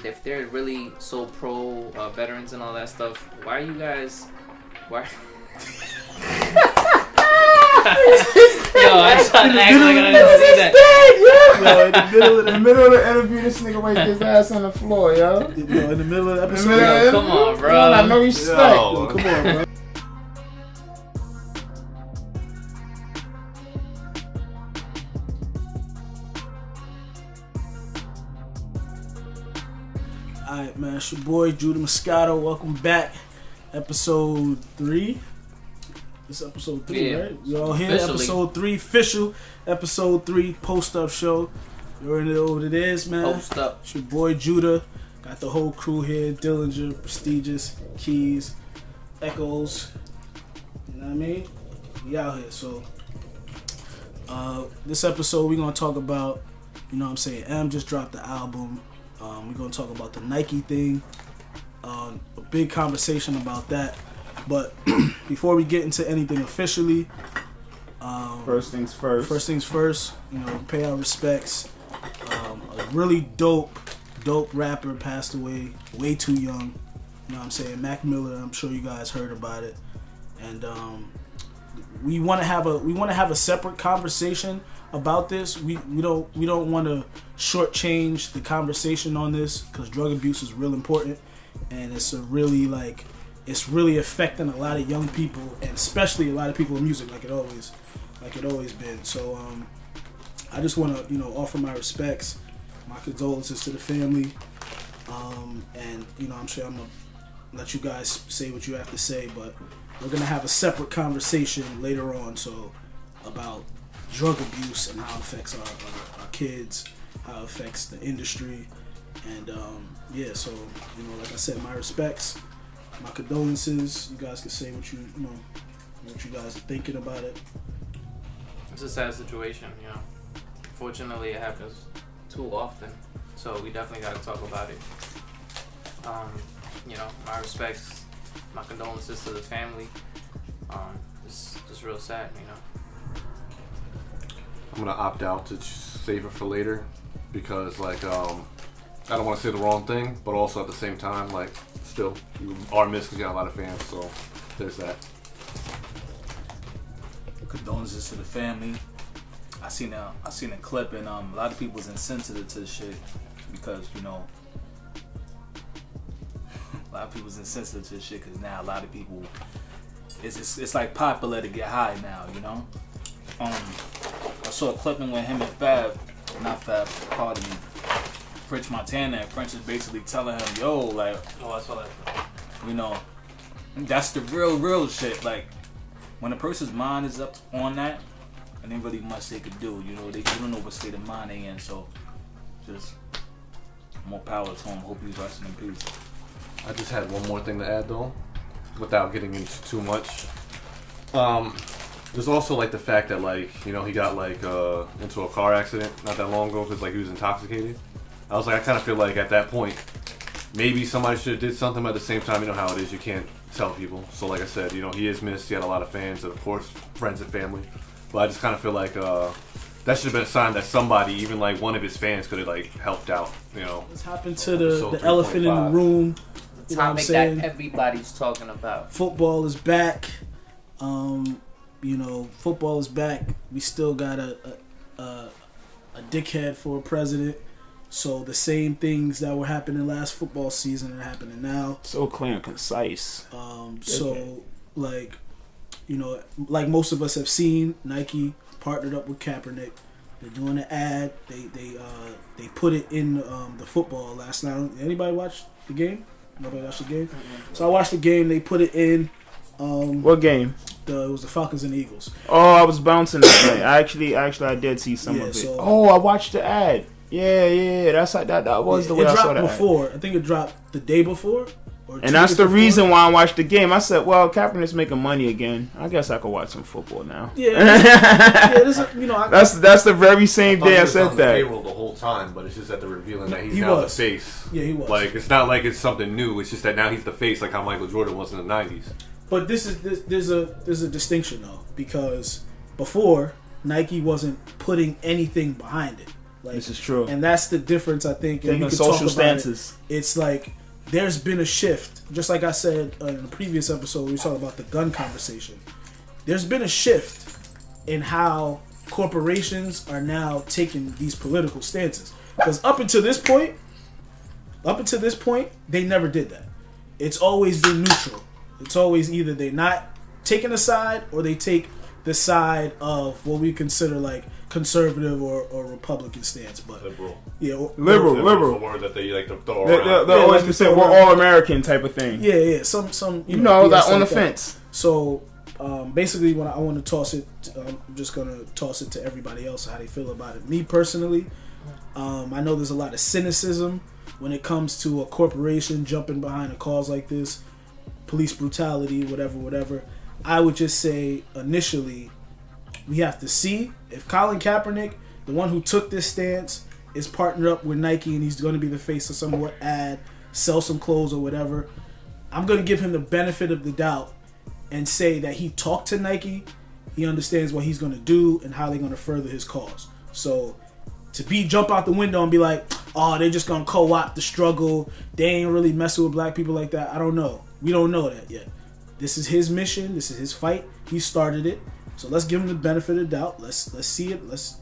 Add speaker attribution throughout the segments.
Speaker 1: if they're really so pro veterans and all that stuff, why are you guys? Why? Yo, I just tried to act like I didn't see that.
Speaker 2: Yo, in the middle of the interview, this nigga wiped his ass on the floor, yo.
Speaker 3: In the middle of the episode.
Speaker 1: Yo, come on, bro.
Speaker 2: Yo, I know respect.
Speaker 3: Yo, come on, bro. Alright, man, it's your boy Judah Moscato. Welcome back. Episode 3. This is episode 3, right? We all here.
Speaker 1: Officially.
Speaker 2: Episode 3, official. Episode 3, post-up show. You already know what it is, man.
Speaker 1: Post up.
Speaker 2: It's your boy Judah. Got the whole crew here. Dillinger, Prestigious, Keys, Echoes. You know what I mean? We out here. So, this episode we're going to talk about, you know what I'm saying, M just dropped the album. We're going to talk about the Nike thing. A big conversation about that. But before we get into anything officially,
Speaker 3: First things first.
Speaker 2: You know, pay our respects. A really dope rapper passed away way too young. You know what I'm saying? Mac Miller. I'm sure you guys heard about it. And we want to have a separate conversation about this. We don't want to shortchange the conversation on this because drug abuse is real important, and it's really affecting a lot of young people, and especially a lot of people in music, like it always been. So I just want to offer my respects, my condolences to the family, and I'm sure I'm gonna let you guys say what you have to say, but we're gonna have a separate conversation later on, so about drug abuse and how it affects our kids, how it affects the industry, and so like I said, my respects, my condolences. You guys can say what you guys are thinking about it.
Speaker 1: It's a sad situation, Fortunately, it happens too often, so we definitely got to talk about it. My respects, my condolences to the family. It's just real sad,
Speaker 3: I'm gonna opt out to save it for later because, I don't want to say the wrong thing, but also at the same time, still, you are missing a lot of fans, so there's that.
Speaker 4: Condolences to the family. I seen a clip, and a lot of people was insensitive to the shit because a lot of people was insensitive to the shit because now a lot of people it's like popular to get high now, I saw a clipping with him and pardon me, French Montana, and French is basically telling him, yo, I saw that. That's the real shit. Like, when a person's mind is up on that, and ain't really much they could do. You don't know what state of mind they in. So, just more power to him. Hope he's resting in peace.
Speaker 3: I just had one more thing to add though, without getting into too much. There's also the fact that he got into a car accident not that long ago because he was intoxicated. I was I kind of feel at that point maybe somebody should have did something, but at the same time, how it is, you can't tell people. So like I said, he is missed. He had a lot of fans and of course friends and family. But I just kind of feel that should have been a sign that somebody, even one of his fans, could have helped out.
Speaker 2: What's happened to the elephant in the room?
Speaker 1: The topic that everybody's talking about.
Speaker 2: Football is back. Football is back. We still got a dickhead for a president. So the same things that were happening last football season are happening now.
Speaker 5: So clear and concise.
Speaker 2: Like most of us have seen, Nike partnered up with Keapaernick. They're doing an ad. They put it in the football last night. Anybody watch the game? Nobody watched the game? Mm-hmm. So I watched the game. They put it in.
Speaker 5: What game?
Speaker 2: It was the Falcons and Eagles.
Speaker 5: Oh, I was bouncing that night. I did see some of it. I watched the ad. Yeah. That's that was the way I saw that.
Speaker 2: It dropped before. I think it dropped the day before.
Speaker 5: And that's the reason why I watched the game. I said, well, Kaepernick's making money again. I guess I could watch some football now.
Speaker 2: That's
Speaker 5: the very same day I said that.
Speaker 3: Payroll the whole time, but it's just that they're revealing that he's now the face.
Speaker 2: Yeah, he was.
Speaker 3: It's not like it's something new. It's just that now he's the face, like how Michael Jordan was in the 90s.
Speaker 2: But there's a distinction though, because before Nike wasn't putting anything behind it. Like,
Speaker 5: this is true.
Speaker 2: And that's the difference, I think. And
Speaker 5: taking
Speaker 2: we could
Speaker 5: social
Speaker 2: talk about
Speaker 5: stances.
Speaker 2: It's like there's been a shift. Just like I said in the previous episode, we were talking about the gun conversation. There's been a shift in how corporations are now taking these political stances. Because up until this point, they never did that. It's always been neutral. It's always either they're not taking a side or they take the side of what we consider like conservative or Republican stance. But
Speaker 3: liberal.
Speaker 2: Yeah,
Speaker 5: liberal.
Speaker 3: The word that they like to throw
Speaker 5: They
Speaker 3: around.
Speaker 5: always be saying we're all American type of thing.
Speaker 2: Yeah. Some
Speaker 5: you know that
Speaker 2: BS
Speaker 5: on the
Speaker 2: like that.
Speaker 5: fence.
Speaker 2: So basically, when I want to toss it, I'm just gonna toss it to everybody else how they feel about it. Me personally, I know there's a lot of cynicism when it comes to a corporation jumping behind a cause like this, police brutality, whatever. I would just say initially, we have to see if Colin Kaepernick, the one who took this stance, is partnered up with Nike and he's going to be the face of some more ad, sell some clothes or whatever. I'm going to give him the benefit of the doubt and say that he talked to Nike, he understands what he's going to do and how they're going to further his cause. So to jump out the window and be like, oh, they're just going to co-opt the struggle, they ain't really messing with black people like that, I don't know. We don't know that yet. This is his mission, this is his fight, he started it. So let's give him the benefit of the doubt. Let's see it. Let's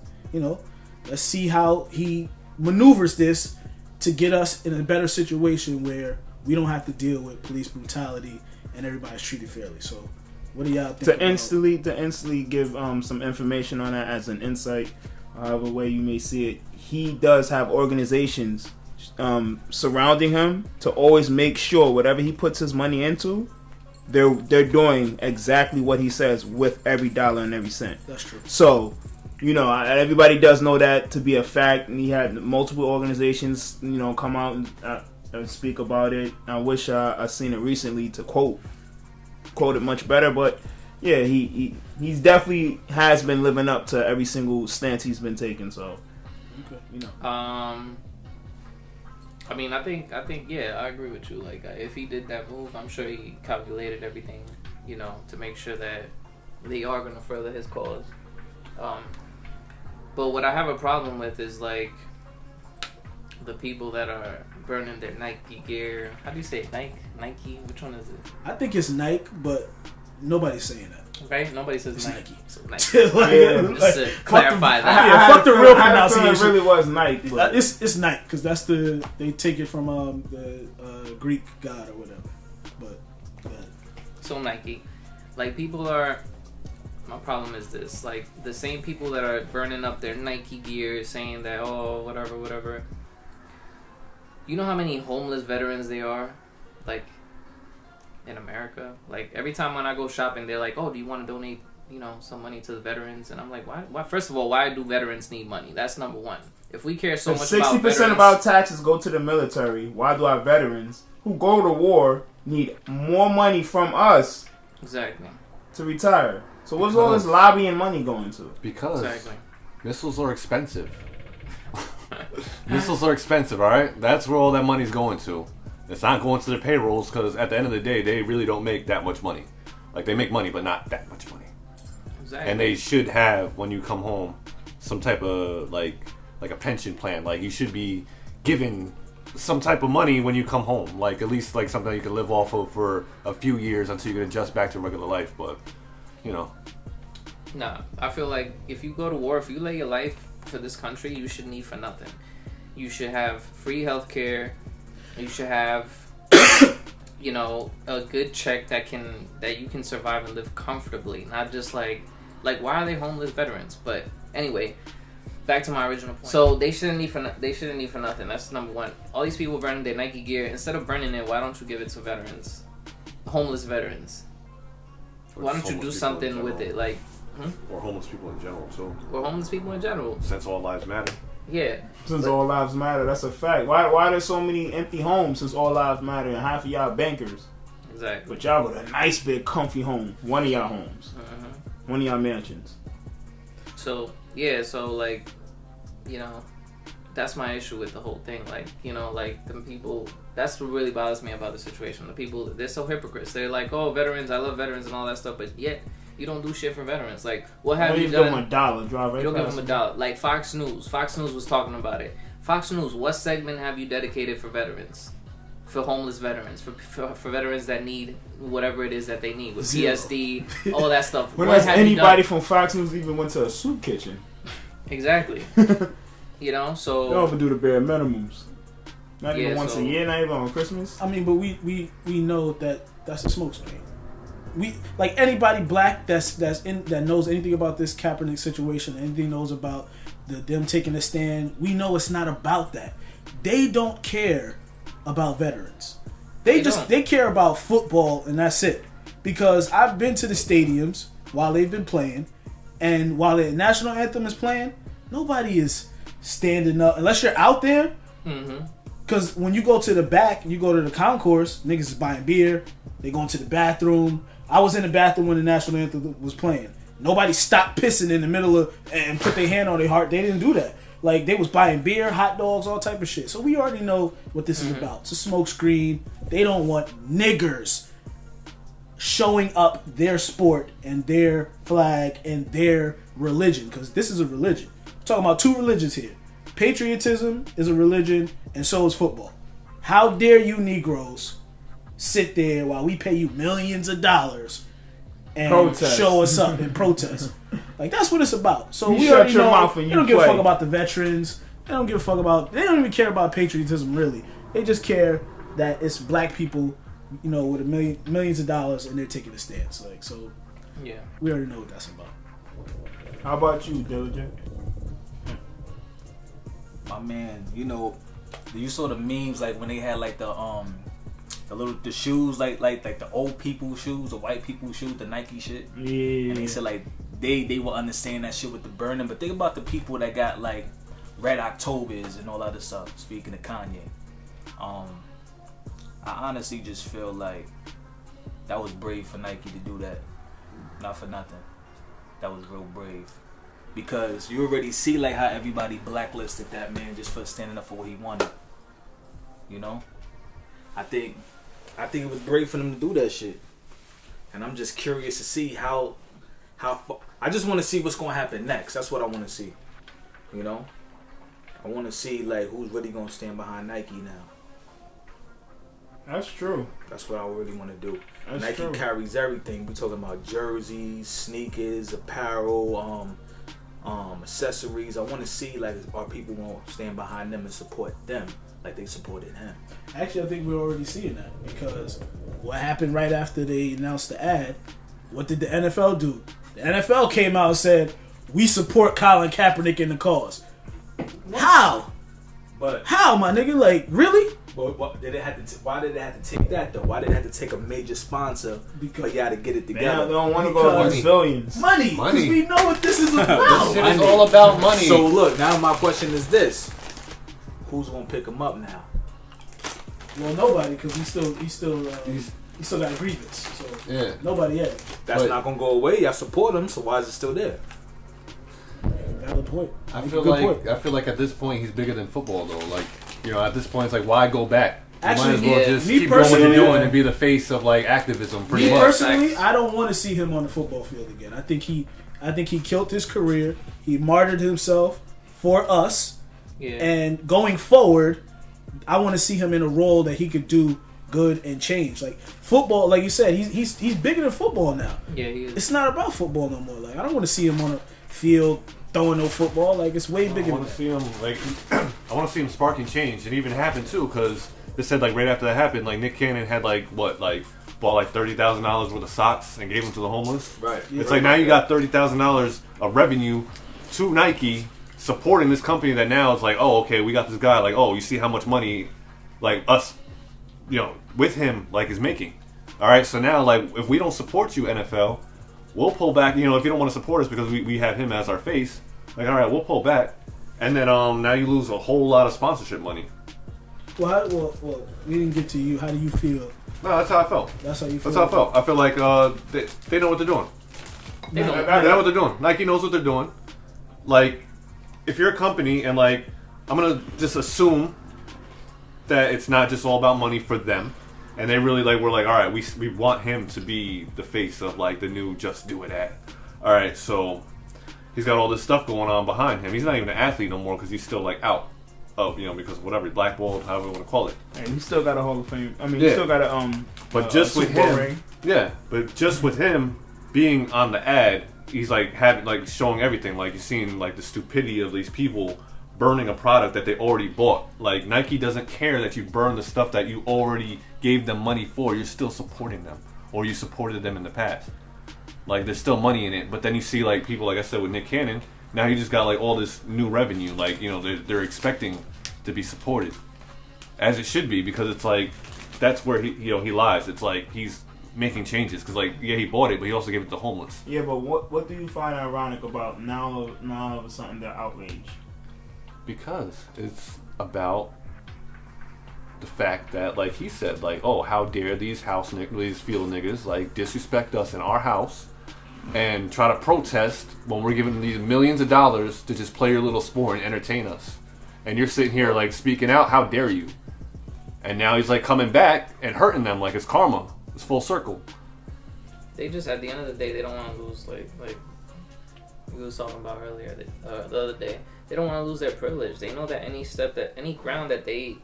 Speaker 2: see how he maneuvers this to get us in a better situation where we don't have to deal with police brutality and everybody's treated fairly. So, what do y'all think?
Speaker 5: To instantly give some information on that as an insight, however way you may see it, he does have organizations surrounding him to always make sure whatever he puts his money into, they're doing exactly what he says with every dollar and every cent.
Speaker 2: That's true.
Speaker 5: So, everybody does know that to be a fact, and he had multiple organizations, come out and speak about it. I wish I seen it recently to quote it much better, but yeah, he's definitely has been living up to every single stance he's been taking. So,
Speaker 1: I mean, I think, yeah, I agree with you. Like, if he did that move, I'm sure he calculated everything, to make sure that they are going to further his cause. But what I have a problem with is, like, the people that are burning their Nike gear. How do you say it? Nike? Which one is it?
Speaker 2: I think it's Nike, but nobody's saying that.
Speaker 1: Right? Nobody says Nike.
Speaker 2: So
Speaker 1: Nike. Just to clarify that.
Speaker 2: Yeah, fuck the real pronunciation.
Speaker 5: It really was Nike. But
Speaker 2: It's Nike because that's they take it from the Greek god or whatever. But
Speaker 1: so Nike, like people are. My problem is this: like the same people that are burning up their Nike gear, saying that whatever. You know how many homeless veterans there are, like in America? Like every time when I go shopping, they're like, "Oh, do you want to donate, some money to the veterans?" And I'm like, "Why? First of all, why do veterans need money? That's number one. If we care so much about veterans,
Speaker 5: 60% of our taxes go to the military. Why do our veterans who go to war need more money from us
Speaker 1: exactly
Speaker 5: to retire? So what's all this lobbying money going to?
Speaker 3: Because
Speaker 1: exactly.
Speaker 3: missiles are expensive. Missiles are expensive, all right? That's where all that money's going to. It's not going to their payrolls because at the end of the day, they really don't make that much money. Like, they make money, but not that much money.
Speaker 1: Exactly.
Speaker 3: And they should have, when you come home, some type of, like a pension plan. Like, you should be given some type of money when you come home. Like, at least, like, something you can live off of for a few years until you can adjust back to regular life. But,
Speaker 1: Nah, I feel like if you go to war, if you lay your life for this country, you should need for nothing. You should have free healthcare. You should have, a good check that you can survive and live comfortably. Not just like why are they homeless veterans? But anyway, back to my original point. So they shouldn't need for nothing. That's number one. All these people burning their Nike gear. Instead of burning it, why don't you give it to veterans, homeless veterans? Why don't you do something with it, like?
Speaker 3: Or homeless people in general, too.
Speaker 1: Or homeless people in general.
Speaker 3: Since all lives matter.
Speaker 1: Yeah.
Speaker 5: Since all lives matter, that's a fact. Why are there so many empty homes since all lives matter and half of y'all bankers?
Speaker 1: Exactly.
Speaker 5: But y'all got a nice big comfy home. One of y'all homes. One of y'all mansions.
Speaker 1: So, yeah, that's my issue with the whole thing. Like them people, that's what really bothers me about the situation. The people, they're so hypocrites. They're like, oh, veterans, I love veterans and all that stuff, but yet You don't do shit for veterans. Like, what
Speaker 5: Why
Speaker 1: have
Speaker 5: you
Speaker 1: you
Speaker 5: give them
Speaker 1: done?
Speaker 5: a dollar, drive right
Speaker 1: You don't give
Speaker 5: past
Speaker 1: them a dollar. Like Fox News. Fox News was talking about it. Fox News, what segment have you dedicated for veterans? For homeless veterans, for veterans that need whatever it is that they need with PSD, all that stuff.
Speaker 5: When
Speaker 1: What
Speaker 5: has
Speaker 1: have you
Speaker 5: anybody
Speaker 1: done?
Speaker 5: from Fox News even went to a soup kitchen?
Speaker 1: Exactly. You know, so
Speaker 5: They don't even do the bare minimums. Not
Speaker 1: Yeah,
Speaker 5: even once
Speaker 1: so-
Speaker 5: a year, not even on Christmas.
Speaker 2: I mean, but we know that that's a smokescreen. We like anybody black that knows anything about this Kaepernick situation, anything knows about them taking a stand. We know it's not about that. They don't care about veterans. They care about football and that's it. Because I've been to the stadiums while they've been playing, and while the national anthem is playing, nobody is standing up unless you're out there.
Speaker 1: Mm-hmm.
Speaker 2: Because when you go to the back, you go to the concourse, niggas is buying beer, they going to the bathroom. I was in the bathroom when the national anthem was playing. Nobody stopped pissing in the middle of and put their hand on their heart. They didn't do that. Like, they was buying beer, hot dogs, all type of shit. So we already know what this is about. It's a smoke screen. They don't want niggers showing up their sport and their flag and their religion. Because this is a religion. We're talking about two religions here. Patriotism is a religion, and so is football. How dare you Negroes sit there while we pay you millions of dollars and
Speaker 5: Protest.
Speaker 2: show us up and protest? Like, that's what it's about. So
Speaker 5: You
Speaker 2: we
Speaker 5: shut
Speaker 2: already
Speaker 5: your
Speaker 2: know
Speaker 5: mouth and
Speaker 2: they
Speaker 5: you
Speaker 2: don't give a
Speaker 5: play.
Speaker 2: fuck about the veterans. They don't give a fuck about. They don't even care about patriotism really. They just care that it's black people, you know, with millions of dollars and they're taking a stance. Like, so
Speaker 1: Yeah.
Speaker 2: we already know what that's about.
Speaker 5: How about you, Diligent?
Speaker 4: My man, you know, you saw the memes like when they had like the shoes like the old people shoes, the white people shoes, the Nike shit.
Speaker 5: Yeah.
Speaker 4: And they said like they will understand that shit with the burning, but think about the people that got like Red Octobers and all other stuff. Speaking of Kanye, I honestly just feel like that was brave for Nike to do that. Not for nothing, that was real brave. Because you already see like how everybody blacklisted that man just for standing up for what he wanted. You know? I think it was brave for them to do that shit. And I'm just curious to see how far, I just want to see what's going to happen next. That's what I want to see. You know? I want to see like who's really going to stand behind Nike now.
Speaker 5: That's true.
Speaker 4: That's what I really want to do.
Speaker 5: That's
Speaker 4: Nike
Speaker 5: true.
Speaker 4: carries everything. We talking about jerseys, sneakers, apparel, accessories. I want to see like are people going to stand behind them and support them like they supported him.
Speaker 2: Actually, I think we're already seeing that because what happened right after they announced the ad, what did the NFL do? The NFL came out and said, we support Colin Kaepernick in the cause. How?
Speaker 4: But
Speaker 2: How, my nigga? Like, really?
Speaker 4: what did it have to? Why did it have to take that though? Why did it have to take a major sponsor for y'all to get it
Speaker 5: They
Speaker 4: together?
Speaker 5: don't want to go
Speaker 2: Because-
Speaker 5: against billions.
Speaker 2: Money. Because
Speaker 3: Money.
Speaker 2: we know what this is
Speaker 3: This
Speaker 2: about.
Speaker 3: shit is all about money.
Speaker 4: So look, now my question is this: who's gonna pick him up now?
Speaker 2: Well, nobody, because he still got a grievance. So
Speaker 3: yeah.
Speaker 2: nobody yet.
Speaker 4: That's
Speaker 3: But-
Speaker 4: not gonna go away. Y'all support him, so why is it still there?
Speaker 2: Valid point.
Speaker 3: I
Speaker 2: Make a
Speaker 3: feel
Speaker 2: good
Speaker 3: like
Speaker 2: point.
Speaker 3: I feel like at this point he's bigger than football though. Like, you know, at this point it's like why go back? You might as
Speaker 2: Actually,
Speaker 3: well
Speaker 1: yeah.
Speaker 3: just
Speaker 2: Me
Speaker 3: keep doing what you're
Speaker 2: personally-
Speaker 3: doing and be the face of like activism pretty
Speaker 2: Me
Speaker 3: much.
Speaker 2: personally, I don't want to see him on the football field again. I think he killed his career. He martyred himself for us.
Speaker 1: Yeah.
Speaker 2: And going forward, I want to see him in a role that he could do good and change. Like football, like you said, he's bigger than football now.
Speaker 1: Yeah, he is.
Speaker 2: It's not about football no more. Like I don't want to see him on a field throwing no football. Like it's way
Speaker 3: I
Speaker 2: bigger than
Speaker 3: want to
Speaker 2: that.
Speaker 3: see him like I want to see him sparking change. It even happened too because they said like right after that happened, like Nick Cannon had bought like $30,000 worth of socks and gave them to the homeless.
Speaker 4: Right.
Speaker 3: It's like now you got $30,000 of revenue to Nike supporting this company that now it's like, oh, okay, we got this guy. Like, oh, you see how much money, like us, you know, with him, like is making. All right, so now like if we don't support you, NFL, we'll pull back. You know, if you don't want to support us because we have him as our face, like all right, we'll pull back, and then now you lose a whole lot of sponsorship money.
Speaker 2: Well, we didn't get to you. How do you feel?
Speaker 3: No, that's how I felt.
Speaker 2: That's how you feel.
Speaker 3: That's how I felt. I feel like they know what they're doing.
Speaker 1: They know.
Speaker 3: They know what they're doing. Nike knows what they're doing. Like, if you're a company and like, I'm gonna just assume that it's not just all about money for them. And they really like were like, all right, we want him to be the face of like the new Just Do It ad. All right, so he's got all this stuff going on behind him. He's not even an athlete no more because he's still like out of because of whatever, blackballed, however you want to call it.
Speaker 5: And he still got a Hall of Fame. I mean, he still got a
Speaker 3: But just with
Speaker 5: Super Bowl
Speaker 3: him,
Speaker 5: ring.
Speaker 3: yeah. But just with him being on the ad, he's like having like showing everything. Like you're seeing like the stupidity of these people burning a product that they already bought. Like Nike doesn't care that you burn the stuff that you already gave them money for. You're still supporting them, or you supported them in the past. Like there's still money in it. But then you see like people, like I said with Nick Cannon. Now he just got like all this new revenue. Like they're expecting to be supported, as it should be, because it's like that's where he lies. It's like he's making changes because like he bought it, but he also gave it to homeless.
Speaker 5: Yeah, but what do you find ironic about now all of a sudden they're outraged?
Speaker 3: Because it's about the fact that, like he said, like, oh, how dare these field niggas like disrespect us in our house and try to protest when we're giving them these millions of dollars to just play your little sport and entertain us. And you're sitting here like speaking out, how dare you? And now he's like coming back and hurting them like it's karma. It's full circle.
Speaker 1: They just, at the end of the day, they don't want to lose, like we was talking about earlier, the other day. They don't want to lose their privilege. They know that any ground that they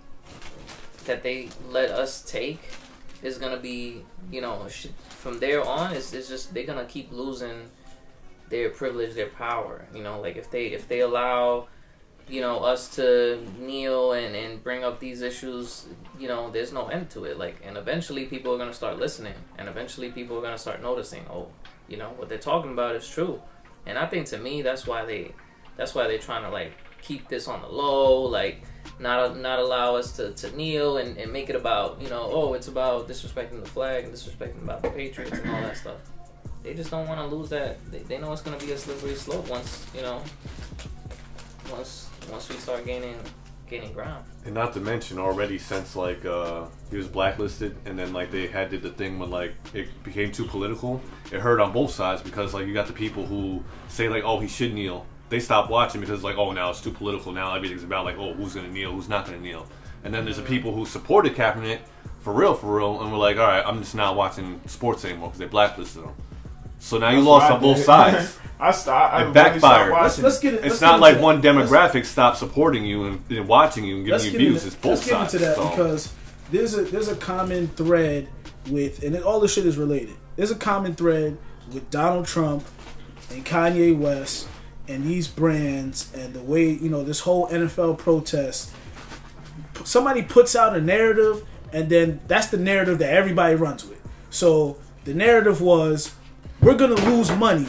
Speaker 1: let us take is gonna be, from there on, it's just they're gonna keep losing their privilege, their power. Like if they allow, us to kneel and bring up these issues, there's no end to it. Like, and eventually people are gonna start listening, and eventually people are gonna start noticing. Oh, what they're talking about is true. And I think to me that's why they're trying to like keep this on the low, like not allow us to kneel and make it about it's about disrespecting the flag and disrespecting about the Patriots and all that stuff. They just don't want to lose that. They know it's gonna be a slippery slope once we start gaining ground.
Speaker 3: And not to mention already since like he was blacklisted, and then like they did the thing when like it became too political, it hurt on both sides because like you got the people who say like, oh, he should kneel. They stopped watching because like, oh, now it's too political. Now everything's about like, oh, who's gonna kneel, who's not gonna kneel. And then there's the people who supported Kaepernick for real, and were like, all right, I'm just not watching sports anymore because they blacklisted him. So now you lost on both sides.
Speaker 5: I
Speaker 3: it backfired.
Speaker 2: Let's get it.
Speaker 3: It's not like one demographic stopped supporting you and watching you and giving you views. It's both sides.
Speaker 2: Let's get into that because there's a common thread with, and all this shit is related. There's a common thread with Donald Trump and Kanye West and these brands and the way this whole NFL protest. Somebody puts out a narrative, and then that's the narrative that everybody runs with. So the narrative was, we're gonna lose money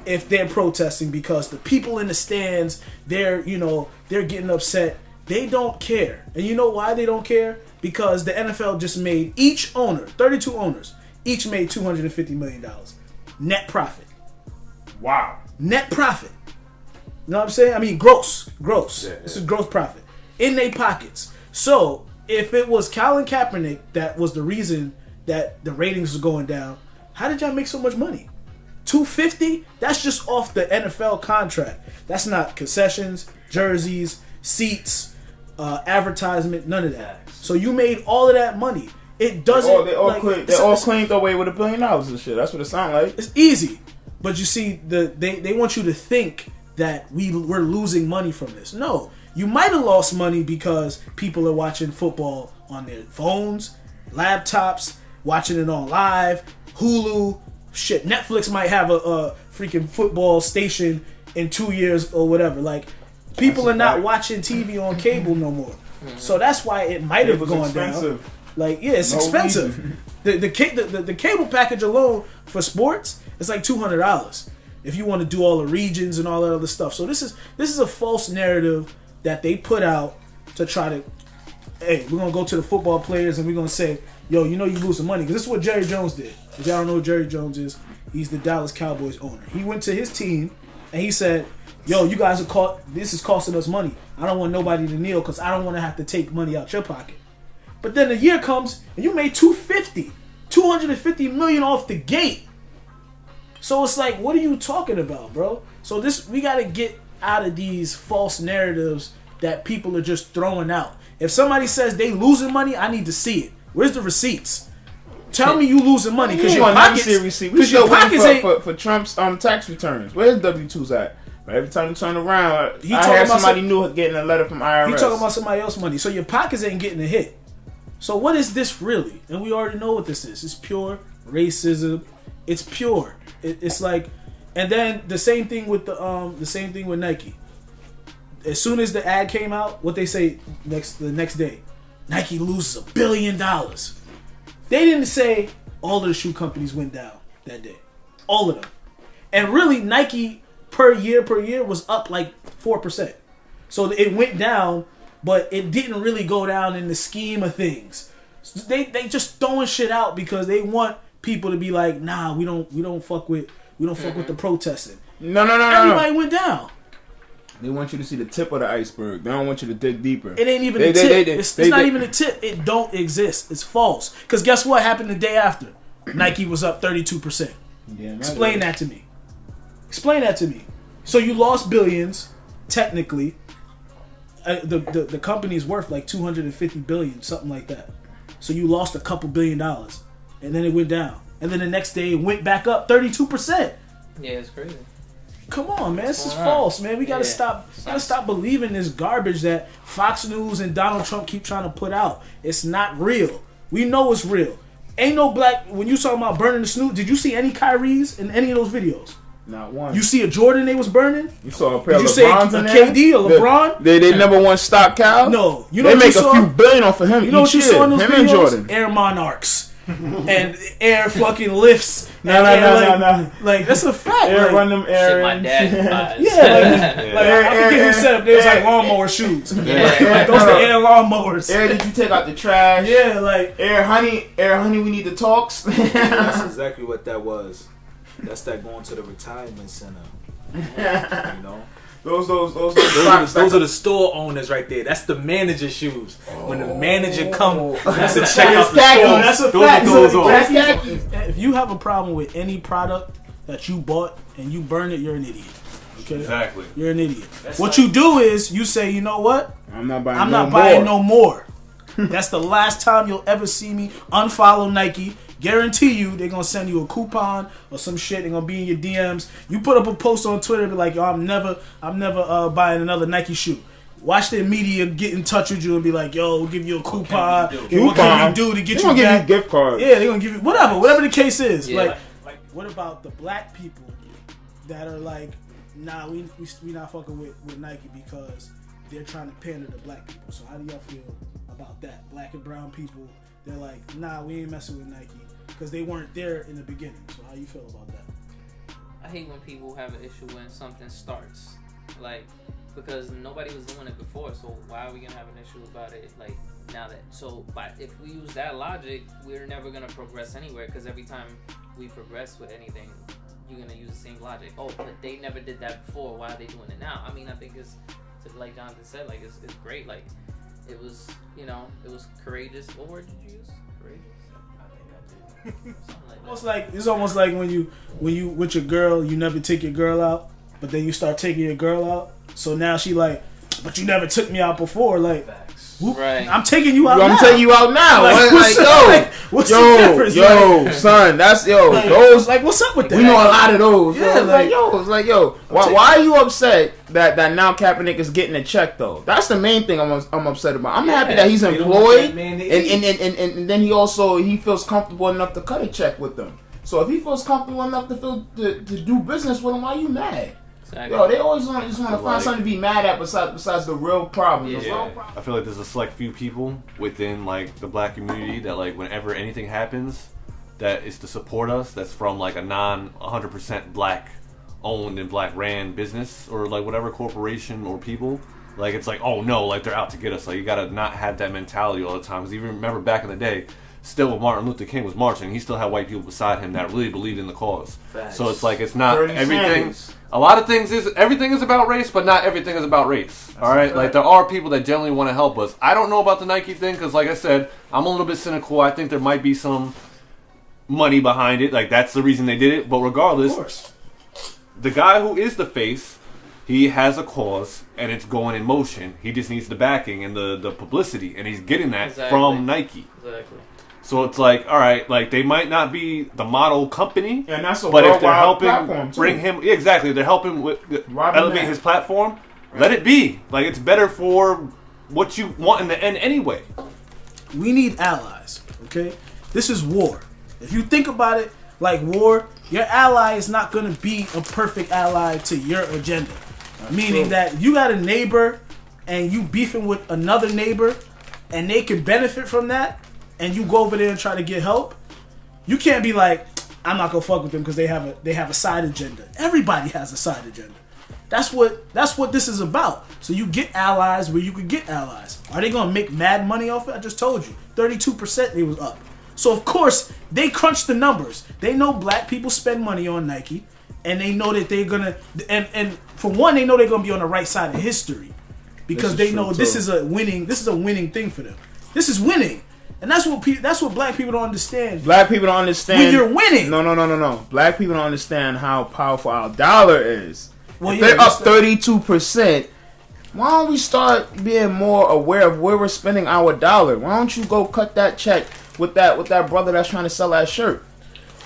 Speaker 2: if they're protesting because the people in the stands, they're getting upset. They don't care. And you know why they don't care? Because the NFL just made each owner, 32 owners, each made $250 million net profit.
Speaker 5: Wow.
Speaker 2: Net profit. You know what I'm saying? I mean, gross.
Speaker 3: Yeah.
Speaker 2: This is gross profit in their pockets. So if it was Colin Kaepernick that was the reason that the ratings was going down, how did y'all make so much money? $250? That's just off the NFL contract. That's not concessions, jerseys, seats, advertisement, none of that. So you made all of that money. It doesn't.
Speaker 5: They all claimed away with $1 billion and shit. That's what it sounds like.
Speaker 2: It's easy, but you see, they want you to think that we're losing money from this. No, you might have lost money because people are watching football on their phones, laptops, watching it on live, Hulu. Shit, Netflix might have a freaking football station in 2 years or whatever. Like, people are not watching TV on cable no more. So that's why it might have gone down. Like, yeah, it's expensive. The cable package alone for sports is like $200 if you want to do all the regions and all that other stuff. So this is a false narrative that they put out to try to, hey, we're gonna go to the football players and we're gonna say, yo, you losing money, because this is what Jerry Jones did. If y'all don't know who Jerry Jones is, he's the Dallas Cowboys owner. He went to his team and he said, yo, you guys this is costing us money. I don't want nobody to kneel because I don't want to have to take money out your pocket. But then the year comes and you made $250 million off the gate. So it's like, what are you talking about, bro? So we got to get out of these false narratives that people are just throwing out. If somebody says they losing money, I need to see it. Where's the receipts? Tell me you losing money because
Speaker 5: You
Speaker 2: your
Speaker 5: want never
Speaker 2: pockets.
Speaker 5: see a receipt. We
Speaker 2: Because your
Speaker 5: still
Speaker 2: pockets
Speaker 5: waiting
Speaker 2: ain't.
Speaker 5: for Trump's tax returns. Where's W-2s at? Every time you turn around,
Speaker 2: He
Speaker 5: I
Speaker 2: talking
Speaker 5: had
Speaker 2: about
Speaker 5: somebody new getting a letter from IRS.
Speaker 2: You talking about somebody else's money, so your pockets ain't getting a hit. So what is this really? And we already know what this is. It's pure racism. It's pure. It's like, and then the same thing with the same thing with Nike. As soon as the ad came out, what they say the next day, Nike loses $1 billion. They didn't say all of the shoe companies went down that day, all of them, and really Nike per year was up like 4%. So it went down, but it didn't really go down in the scheme of things. They just throwing shit out because they want people to be like, nah, we don't fuck with the protesting.
Speaker 5: No.
Speaker 2: Everybody went down.
Speaker 5: They want you to see the tip of the iceberg. They don't want you to dig deeper.
Speaker 2: It ain't even a tip. It's not even a tip. It don't exist. It's false. Because guess what happened the day after? Nike was up 32%.
Speaker 5: Yeah,
Speaker 2: Explain that to me. Explain that to me. So you lost billions, technically. The company's worth like $250 billion, something like that. So you lost a couple $1 billion, and then it went down, and then the next day it went back up 32%.
Speaker 1: Yeah, it's crazy.
Speaker 2: Come on, man, this is false, man. We gotta stop. Gotta stop believing this garbage that Fox News and Donald Trump keep trying to put out. It's not real. We know it's real. Ain't no black. When you talking about burning the Snoop, did you see any Kyries in any of those videos?
Speaker 5: Not one.
Speaker 2: You see a Jordan they was burning?
Speaker 5: You saw a pair
Speaker 2: Did
Speaker 5: of
Speaker 2: you
Speaker 5: LeBrons
Speaker 2: say a
Speaker 5: in there?
Speaker 2: KD or LeBron?
Speaker 5: They never won stock cow.
Speaker 2: No. You know
Speaker 5: they
Speaker 2: what
Speaker 5: make
Speaker 2: you
Speaker 5: a
Speaker 2: saw?
Speaker 5: few billion off of him.
Speaker 2: You know what you saw in those
Speaker 5: him
Speaker 2: videos?
Speaker 5: and Jordan.
Speaker 2: Air Monarchs and air fucking lifts.
Speaker 5: No.
Speaker 2: Like that's a fact.
Speaker 5: Air
Speaker 2: like,
Speaker 5: run them
Speaker 1: Shit,
Speaker 5: errands.
Speaker 1: my dad buys.
Speaker 2: Yeah, like I forget who said it. They was like lawnmower shoes. Like those are air lawnmowers.
Speaker 5: Air, did you take out the trash?
Speaker 2: Yeah, like
Speaker 5: Air, honey, we need the talks.
Speaker 6: That's exactly what that was. That's that going to the retirement center. You know,
Speaker 5: those
Speaker 6: those are the store owners right there. That's the manager shoes. When the manager come to check out the store,
Speaker 2: that's a
Speaker 6: those
Speaker 2: fact.
Speaker 6: are those
Speaker 2: So
Speaker 6: on.
Speaker 2: if you have a problem with any product that you bought and you burn it, you're an idiot. Okay,
Speaker 3: Exactly.
Speaker 2: you're an idiot. What you do is you say, you know what?
Speaker 5: I'm not buying.
Speaker 2: I'm not buying no more. That's the last time you'll ever see me unfollow Nike. Guarantee you, they're gonna send you a coupon or some shit. They're gonna be in your DMs. You put up a post on Twitter and be like, yo, I'm never buying another Nike shoe. Watch their media get in touch with you and be like, yo, we'll give you a coupon. What can we do to get
Speaker 5: They're
Speaker 2: you
Speaker 5: gonna
Speaker 2: back?
Speaker 5: give you gift cards.
Speaker 2: Yeah, they're gonna give you whatever the case is.
Speaker 1: Yeah.
Speaker 2: Like, what about the black people that are like, nah, we not fucking with Nike because they're trying to pander to black people. So how do y'all feel about that? Black and brown people, they're like, nah, we ain't messing with Nike because they weren't there in the beginning. So how you feel about that?
Speaker 1: I hate when people have an issue when something starts, like, because nobody was doing it before. So why are we gonna have an issue about it? Like now that but if we use that logic, we're never gonna progress anywhere. Because every time we progress with anything, you're gonna use the same logic. Oh, but they never did that before. Why are they doing it now? I mean, I think it's like Jonathan said, like it's great. Like it was, it was courageous. What word did you use? Courageous.
Speaker 2: It's almost like when you with your girl, you never take your girl out, but then you start taking your girl out. So now she like, but you never took me out before. Like,
Speaker 1: Right.
Speaker 2: I'm taking you out.
Speaker 5: I'm taking you out now.
Speaker 2: Like, what's the difference?
Speaker 5: Son, that's
Speaker 2: those. Like, what's up with that?
Speaker 5: We know a lot of those.
Speaker 2: Yeah,
Speaker 5: Why are you upset that now Kaepernick is getting a check though? That's the main thing I'm upset about. I'm happy that he's employed, and then he feels comfortable enough to cut a check with them. So if he feels comfortable enough to do business with them, why are you mad?
Speaker 1: Exactly.
Speaker 5: They always want to find something to be mad at besides the real problem.
Speaker 1: Yeah.
Speaker 3: I feel like there's a select few people within like the black community that like whenever anything happens that is to support us, that's from like a non 100% black owned and black ran business or like whatever corporation or people. Like it's like, oh no, like they're out to get us. Like you gotta not have that mentality all the time. Because even remember back in the day, still when Martin Luther King was marching, he still had white people beside him that really believed in the cause.
Speaker 6: Facts.
Speaker 3: So it's like it's not
Speaker 5: Bernie
Speaker 3: everything.
Speaker 5: Sanders.
Speaker 3: A lot of things everything is about race, but not everything is about race. All right, like there are people that generally want to help us. I don't know about the Nike thing because, like I said, I'm a little bit cynical. I think there might be some money behind it. Like that's the reason they did it. But regardless, the guy who is the face, he has a cause and it's going in motion. He just needs the backing and the publicity, and he's getting that
Speaker 1: Exactly.
Speaker 3: from Nike.
Speaker 1: Exactly.
Speaker 3: So it's like, all right, like they might not be the model company,
Speaker 5: And that's a
Speaker 3: but if they're
Speaker 5: worldwide
Speaker 3: helping
Speaker 5: platform, too.
Speaker 3: bring him, yeah, exactly, they're helping with
Speaker 5: Robbing
Speaker 3: elevate
Speaker 5: that.
Speaker 3: his platform. Let it be. Like it's better for what you want in the end anyway.
Speaker 2: We need allies, okay? This is war. If you think about it like war, your ally is not going to be a perfect ally to your agenda. Meaning
Speaker 5: true.
Speaker 2: that you got a neighbor and you beefing with another neighbor and they can benefit from that and you go over there and try to get help. You can't be like, I'm not going to fuck with them because they have a side agenda. Everybody has a side agenda. That's what this is about. So you get allies where you could get allies. Are they gonna make mad money off it? I just told you, 32% they was up. So of course they crunch the numbers. They know black people spend money on Nike, and they know that they're gonna and for one they know they're gonna be on the right side of history because
Speaker 5: This is
Speaker 2: they know
Speaker 5: true,
Speaker 2: this
Speaker 5: too.
Speaker 2: is a winning thing for them. This is winning, and that's what black people don't understand.
Speaker 5: Black people don't understand
Speaker 2: When you're winning.
Speaker 5: No. Black people don't understand how powerful our dollar is.
Speaker 2: Well,
Speaker 5: If
Speaker 2: yeah,
Speaker 5: they're up
Speaker 2: that's-
Speaker 5: 32%. Why don't we start being more aware of where we're spending our dollar? Why don't you go cut that check with that brother that's trying to sell that shirt?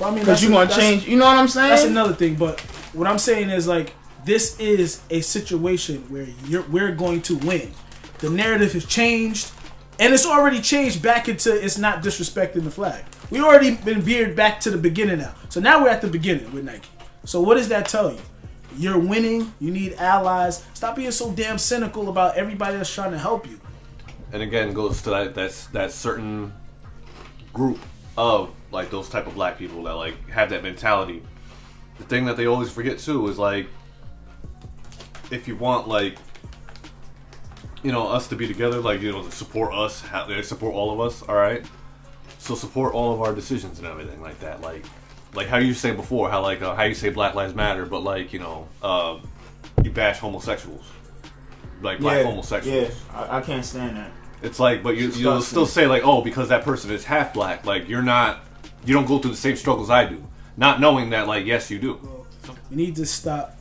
Speaker 2: Well, I mean,
Speaker 5: Because you're gonna change. You know what I'm saying?
Speaker 2: That's another thing. But what I'm saying is like this is a situation where we're going to win. The narrative has changed, and it's already changed back into it's not disrespecting the flag. We already been veered back to the beginning now. So now we're at the beginning with Nike. So what does that tell you? You're winning. You need allies. Stop being so damn cynical about everybody that's trying to help you.
Speaker 3: And again, goes to that certain group of like those type of black people that like have that mentality. The thing that they always forget too is like, if you want like, you know, us to be together, like, you know, to support us, they support all of us. All right, so support all of our decisions and everything like that. Like how you say before, how like how you say Black Lives Matter, but like, you know, you bash homosexuals, like black homosexuals.
Speaker 5: Yeah, I can't stand that.
Speaker 3: It's like, but you'll
Speaker 5: Disgusting.
Speaker 3: still say like, oh, because that person is half black, like you don't go through the same struggles I do, not knowing that like, yes, you do.
Speaker 2: We need to stop,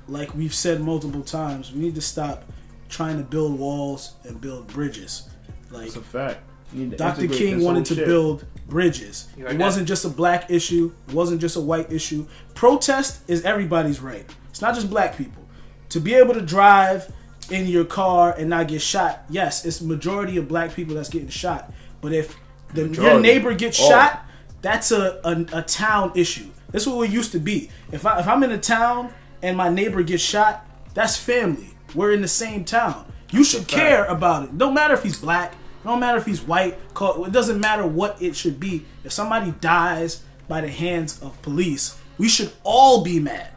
Speaker 2: like we've said multiple times, we need to stop trying to build walls and build bridges. Like
Speaker 5: That's a fact. You need to
Speaker 2: Dr.
Speaker 5: integrate
Speaker 2: King
Speaker 5: this whole
Speaker 2: wanted to
Speaker 5: shit.
Speaker 2: build bridges.
Speaker 1: You heard
Speaker 2: It
Speaker 1: that?
Speaker 2: wasn't just a black issue. It wasn't just a white issue. Protest is everybody's right. It's not just black people. To be able to drive in your car and not get shot, yes, it's majority of black people that's getting shot. But if your
Speaker 5: Majority.
Speaker 2: neighbor gets
Speaker 5: Oh.
Speaker 2: shot, that's a town issue. That's what it used to be. If I'm in a town and my neighbor gets shot, that's family. We're in the same town. You should care about it. Don't matter if he's black. Don't matter if he's white. It doesn't matter what it should be. If somebody dies by the hands of police, we should all be mad.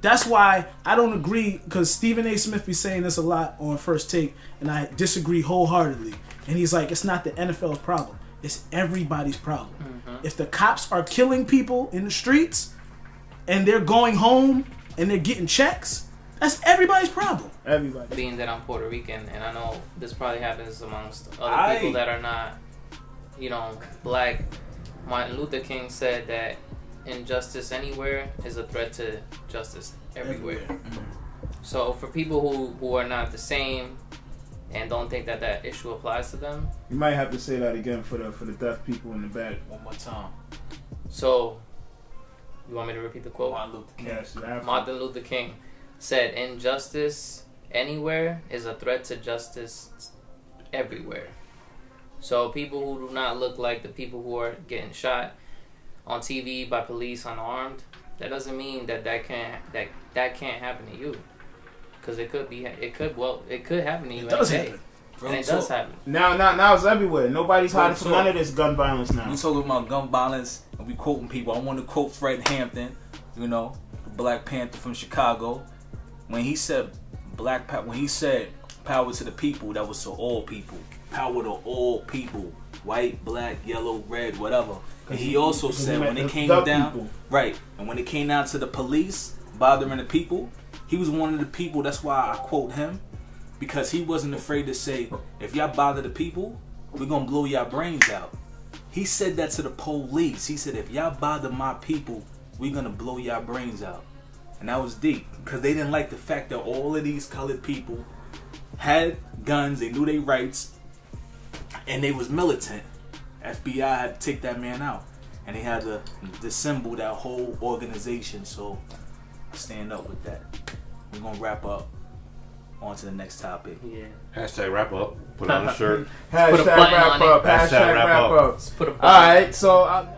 Speaker 2: That's why I don't agree, because Stephen A. Smith be saying this a lot on First Take, and I disagree wholeheartedly. And he's like, it's not the NFL's problem. It's everybody's problem. If the cops are killing people in the streets and they're going home and they're getting checks, that's everybody's problem.
Speaker 5: Everybody.
Speaker 1: Being that I'm Puerto Rican, and I know this probably happens amongst other people that are not, you know, black. Martin Luther King said that injustice anywhere is a threat to justice everywhere. So for people who are not the same and don't think that issue applies to them,
Speaker 5: You might have to say that again for the deaf people in the back.
Speaker 4: One more time.
Speaker 1: so you want me to repeat the quote?
Speaker 4: Martin Luther King.
Speaker 5: Yes, you have to.
Speaker 1: Martin Luther King said, injustice anywhere is a threat to justice everywhere. So people who do not look like the people who are getting shot on TV by police unarmed, that doesn't mean that can't happen to you. Because it could happen to you.
Speaker 2: It does
Speaker 1: any day.
Speaker 2: happen.
Speaker 1: And it does happen.
Speaker 5: Now it's everywhere. Nobody's hiding from
Speaker 4: so-
Speaker 5: none of this gun violence now.
Speaker 4: We talking about gun violence and we quoting people. I want to quote Fred Hampton, you know, the Black Panther from Chicago, when he said power to the people, that was to all people. Power to all people, white, black, yellow, red, whatever. And he also
Speaker 5: because
Speaker 4: said
Speaker 5: he
Speaker 4: when
Speaker 5: meant
Speaker 4: it came
Speaker 5: the
Speaker 4: down,
Speaker 5: people.
Speaker 4: right, and when it came down to the police bothering the people, he was one of the people. That's why I quote him, because he wasn't afraid to say, if y'all bother the people, we're gonna blow y'all brains out. He said that to the police. He said, if y'all bother my people, we're gonna blow y'all brains out. And that was deep, because they didn't like the fact that all of these colored people had guns, they knew their rights, and they was militant.
Speaker 6: FBI had to take that man out, and they had to dissemble that whole organization. So stand up with that. We're gonna wrap up. On to the next topic.
Speaker 1: Yeah.
Speaker 3: Hashtag wrap up. Put on a shirt.
Speaker 5: Hashtag
Speaker 1: Put a button
Speaker 5: wrap
Speaker 1: on it.
Speaker 5: up.
Speaker 3: Hashtag wrap up.
Speaker 5: up.
Speaker 1: Let's put a
Speaker 5: All right, so.